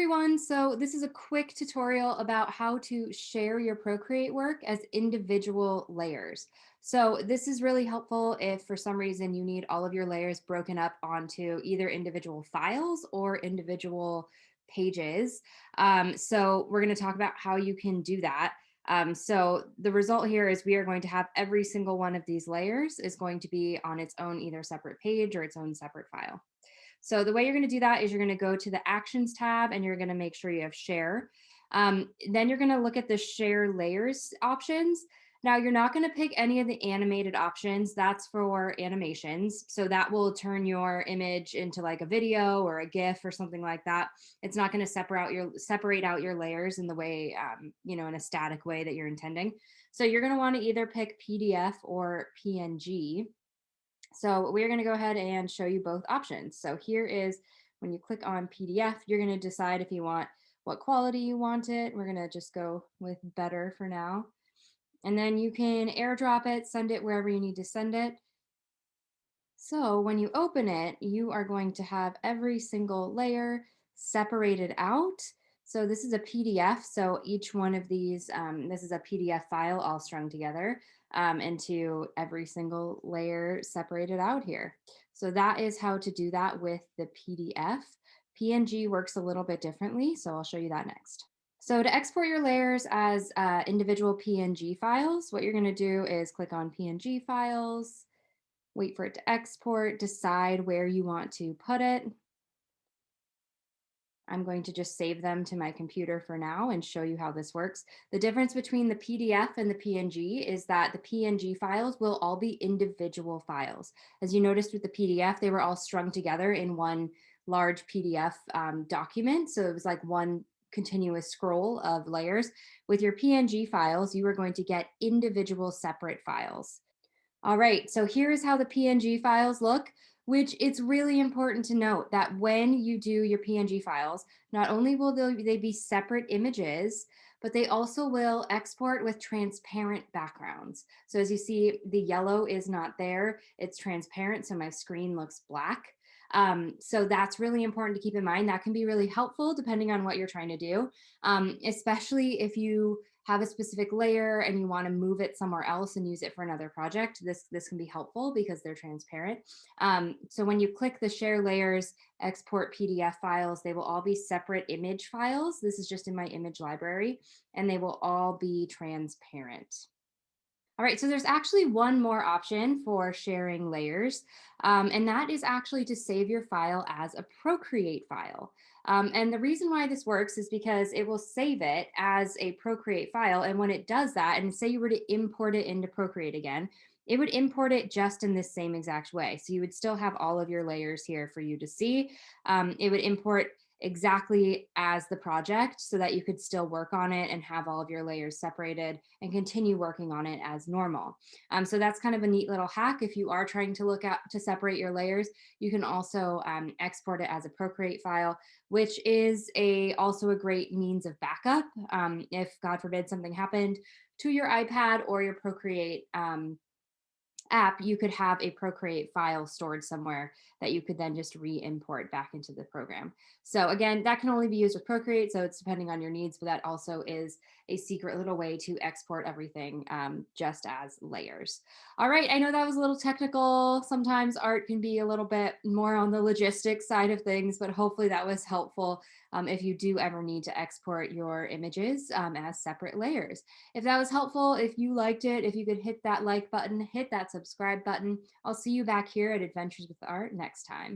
everyone. So this is a quick tutorial about how to share your Procreate work as individual layers. So this is really helpful if for some reason you need all of your layers broken up onto either individual files or individual pages. So we're going to talk about how you can do that. So the result here is we are going to have every single one of these layers is going to be on its own either separate page or its own separate file. So the way you're going to do that is you're going to go to the Actions tab and you're going to make sure you have Share. Then you're going to look at the Share Layers options. Now, you're not going to pick any of the animated options. That's for animations. So that will turn your image into like a video or a GIF or something like that. It's not going to separate out your layers in the way, in a static way that you're intending. So you're going to want to either pick PDF or PNG. So we're going to go ahead and show you both options. So here is when you click on PDF, you're going to decide if you want what quality you want it. We're going to just go with better for now. And then you can airdrop it, send it wherever you need to send it. So when you open it, you are going to have every single layer separated out. So this is a PDF. So each one of these, this is a PDF file all strung together into every single layer separated out here. So that is how to do that with the PDF. PNG works a little bit differently, so I'll show you that next. So to export your layers as individual PNG files, what you're going to do is click on PNG files, wait for it to export, decide where you want to put it. I'm going to just save them to my computer for now and show you how this works. The difference between the PDF and the PNG is that the PNG files will all be individual files. As you noticed with the PDF, they were all strung together in one large PDF document. So it was like one continuous scroll of layers. With your PNG files, you are going to get individual separate files. All right, so here's how the PNG files look, which it's really important to note that when you do your PNG files, not only will they be separate images, but they also will export with transparent backgrounds. So as you see, the yellow is not there, it's transparent, so my screen looks black. So that's really important to keep in mind. That can be really helpful depending on what you're trying to do, especially if you have a specific layer and you want to move it somewhere else and use it for another project. This can be helpful because they're transparent. So when you click the Share Layers, Export PDF files, they will all be separate image files. This is just in my image library, and they will all be transparent. All right, so there's actually one more option for sharing layers, and that is actually to save your file as a Procreate file. And the reason why this works is because it will save it as a Procreate file, and when it does that, and say you were to import it into Procreate again, it would import it just in this same exact way. So you would still have all of your layers here for you to see. It would import exactly as the project so that you could still work on it and have all of your layers separated and continue working on it as normal. So that's kind of a neat little hack. If you are trying to look at to separate your layers, you can also export it as a Procreate file, which is also a great means of backup. If God forbid something happened to your iPad or your Procreate app, you could have a Procreate file stored somewhere that you could then just re-import back into the program. So again, that can only be used with Procreate, so it's depending on your needs, but that also is a secret little way to export everything just as layers. All right, I know that was a little technical. Sometimes art can be a little bit more on the logistics side of things, but hopefully that was helpful if you do ever need to export your images as separate layers. If that was helpful, if you liked it, if you could hit that like button, hit that subscribe button. I'll see you back here at Adventures with Art next time.